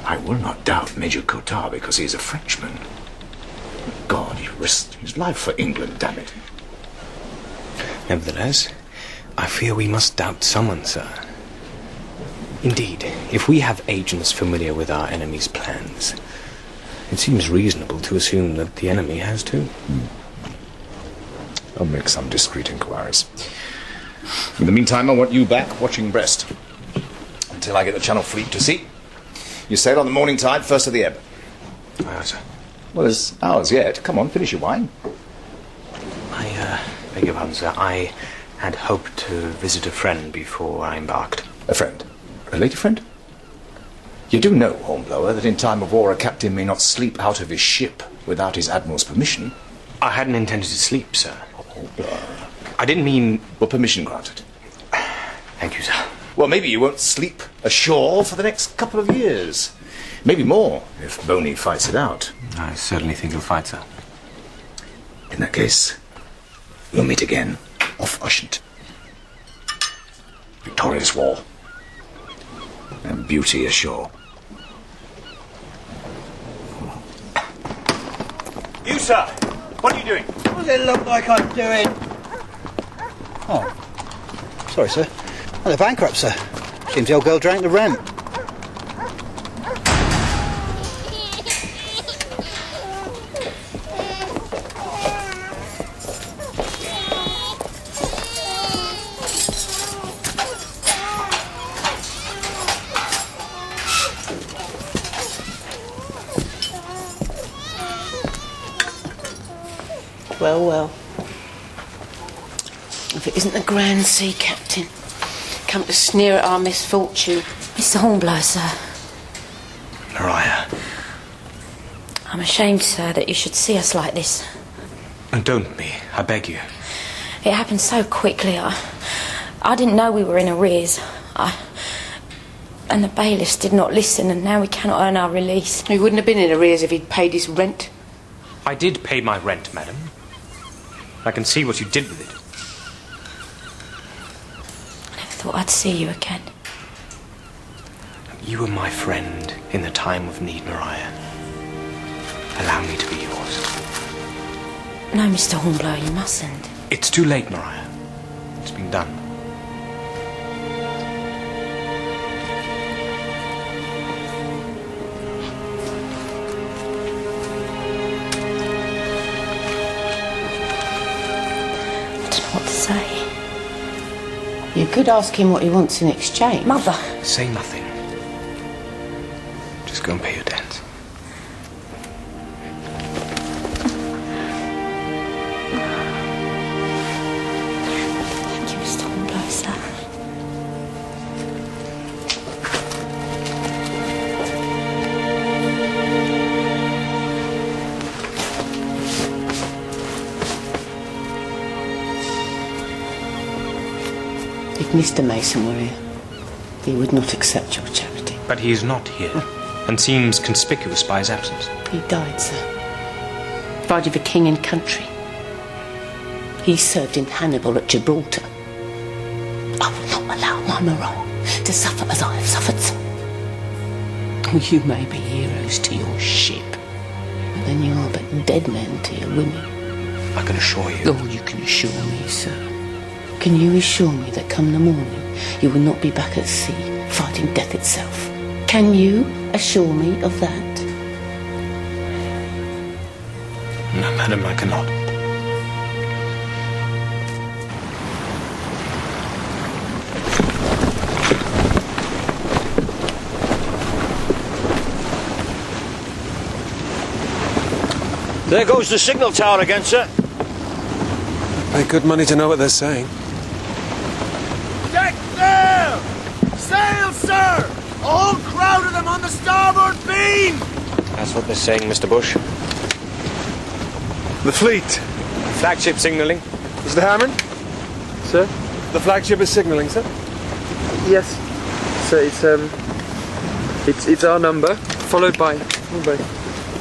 I will not doubt Major Cottard because he is a Frenchman. God, he risked his life for England, damn it. Nevertheless, I fear we must doubt someone, sir. Indeed, if we have agents familiar with our enemy's plans, it seems reasonable to assume that the enemy has too. I'll make some discreet inquiries. In the meantime, I want you back watching Brest until I get the Channel Fleet to sea. You sail on the morning tide, first of the ebb. Aye, sir. Well, there's hours yet. Come on, finish your wine. I beg your pardon, sir. I had hoped to visit a friend before I embarked. A friend? A lady friend? You do know, Hornblower, that in time of war a captain may not sleep out of his ship without his admiral's permission. I hadn't intended to sleep, sir. Hornblower. I didn't mean... Well, permission granted. Thank you, sir. Well, maybe you won't sleep ashore for the next couple of years. Maybe more, if Boney fights it out. I certainly think he'll fight, sir. In that case, we'll meet again off Ushant. Victorious Wall. And beauty ashore. You, sir! What are you doing? What does it look like I'm doing? Oh. Sorry, sir. Oh, they're bankrupt, sir. Seems the old girl drank the rent. Well, well. If it isn't the Grand Sea Captain, come to sneer at our misfortune. Mr. Hornblower, sir. Maria. I'm ashamed, sir, that you should see us like this. And don't be, I beg you. It happened so quickly. I didn't know we were in arrears. And the bailiffs did not listen, and now we cannot earn our release. He wouldn't have been in arrears if he'd paid his rent. I did pay my rent, madam. I can see what you did with it. I never thought I'd see you again. You were my friend in the time of need, Maria. Allow me to be yours. No, Mr. Hornblower, you mustn't. It's too late, Maria. It's been done. What to say? You could ask him what he wants in exchange. Mother! Say nothing. Just go and pay your debts. Thank you, Mr. Hornblower, sir. If Mr. Mason were here, he would not accept your charity. But he is not here, and seems conspicuous by his absence. He died, sir. Died of a king and country. He served in Hannibal at Gibraltar. I will not allow my Moreau to suffer as I have suffered, sir. Oh, you may be heroes to your ship, but then you are but dead men to your women. I can assure you. Oh, you can assure me, sir. Can you assure me that come the morning you will not be back at sea fighting death itself? Can you assure me of that? No, madam, I cannot. There goes the signal tower again, sir. Pay good money to know what they're saying. Deck there! Sail, sir! A whole crowd of them on the starboard beam! That's what they're saying, Mr. Bush. The fleet. Flagship signaling. Mr. Hammond? Sir? The flagship is signaling, sir? Yes. So it's our number, followed by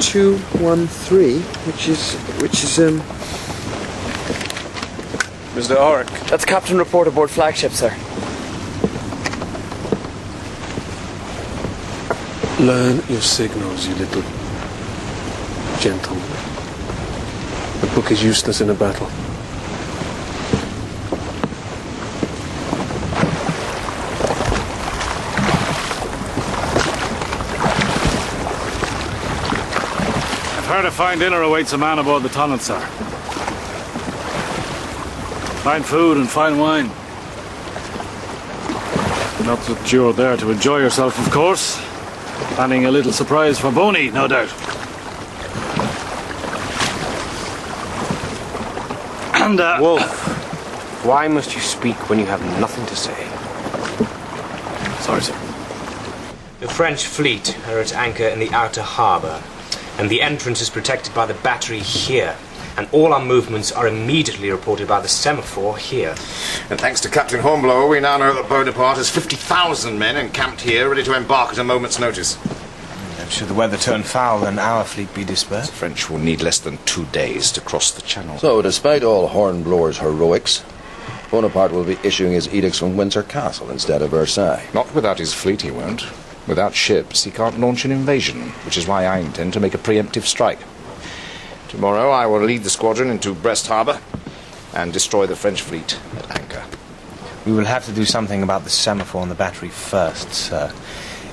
213, which is Mr. Oric. That's Captain Report aboard flagship, sir. Learn your signals, you little gentleman. The book is useless in a battle. I've heard a fine dinner awaits a man aboard the Tonnant, sir. Fine food and fine wine. Not that you're there to enjoy yourself, of course. Planning a little surprise for Boney, no doubt. And, Wolf, why must you speak when you have nothing to say? Sorry, sir. The French fleet are at anchor in the outer harbour, and the entrance is protected by the battery here. And all our movements are immediately reported by the semaphore here. And thanks to Captain Hornblower, we now know that Bonaparte has 50,000 men encamped here, ready to embark at a moment's notice. And should the weather turn foul, then our fleet be dispersed? The French will need less than 2 days to cross the channel. So, despite all Hornblower's heroics, Bonaparte will be issuing his edicts from Windsor Castle instead of Versailles. Not without his fleet, he won't. Without ships, he can't launch an invasion, which is why I intend to make a preemptive strike. Tomorrow I will lead the squadron into Brest Harbour and destroy the French fleet at anchor. We will have to do something about the semaphore and the battery first, sir.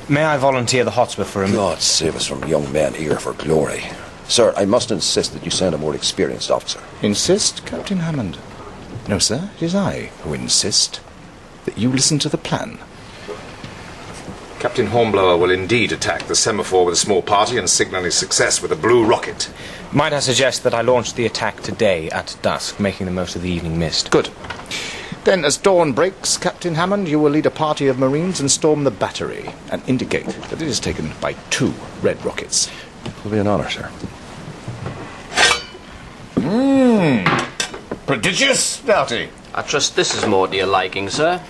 May I volunteer the Hotspur for a... God save us from young men eager for glory. Sir, I must insist that you send a more experienced officer. Insist, Captain Hammond? No, sir, it is I who insist that you listen to the plan. Captain Hornblower will indeed attack the semaphore with a small party and signal his success with a blue rocket. Might I suggest that I launch the attack today at dusk, making the most of the evening mist? Good. Then, as dawn breaks, Captain Hammond, you will lead a party of Marines and storm the battery and indicate that it is taken by 2 red rockets. It will be an honour, sir. Prodigious, Doughty. I trust this is more to your liking, sir.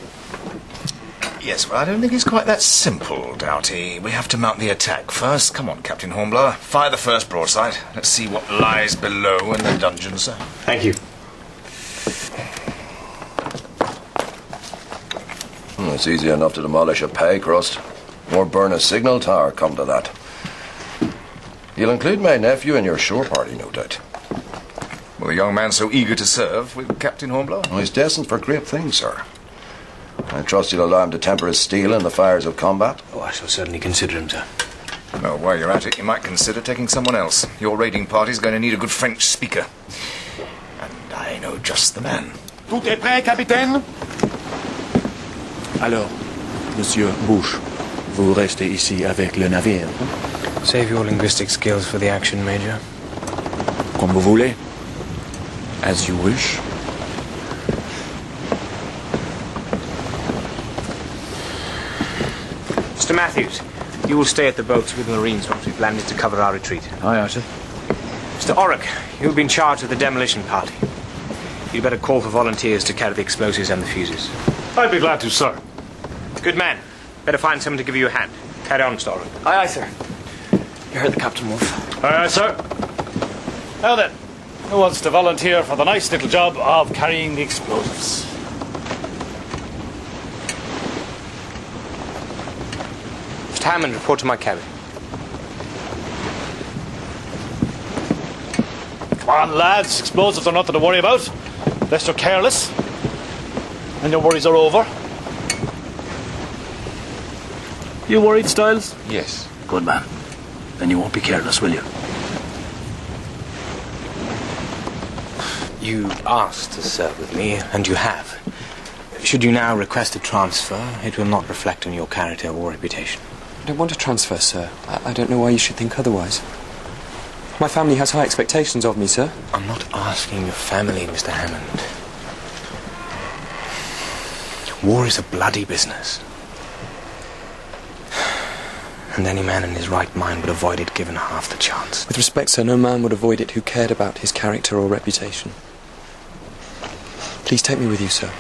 Yes, well, I don't think it's quite that simple, Doughty. We have to mount the attack first. Come on, Captain Hornblower. Fire the first broadside. Let's see what lies below in the dungeon, sir. Thank you. It's easy enough to demolish a pay crust. Or burn a signal tower, come to that. You'll include my nephew in your shore party, no doubt. Well, a young man so eager to serve with Captain Hornblower? Well, he's destined for great things, sir. I trust you'll allow him to temper his steel in the fires of combat. Oh, I shall certainly consider him, sir. Well, while you're at it, you might consider taking someone else. Your raiding party's going to need a good French speaker. And I know just the man. Tout est prêt, capitaine? Alors, Monsieur Bouche, vous restez ici avec le navire? Save your linguistic skills for the action, Major. Comme vous voulez. As you wish. Mr. Matthews, you will stay at the boats with the Marines once we've landed to cover our retreat. Aye, Archer. Mr. Orrick, you'll be in charge of the demolition party. You'd better call for volunteers to carry the explosives and the fuses. I'd be glad to, sir. Good man. Better find someone to give you a hand. Carry on, Mr. Orrick. Aye, aye, sir. You heard the Captain, Wolf. Aye, aye, sir. Now then, who wants to volunteer for the nice little job of carrying the explosives? Mr. Hammond, report to my cabin. Come on, lads. Explosives are nothing to worry about. Unless you're careless. And your worries are over. You worried, Styles? Yes. Good man. Then you won't be careless, will you? You asked to serve with me, and you have. Should you now request a transfer, it will not reflect on your character or reputation. I don't want a transfer, sir. I don't know why you should think otherwise. My family has high expectations of me, sir. I'm not asking your family, Mr. Hammond. War is a bloody business. And any man in his right mind would avoid it given half the chance. With respect, sir, no man would avoid it who cared about his character or reputation. Please take me with you, sir.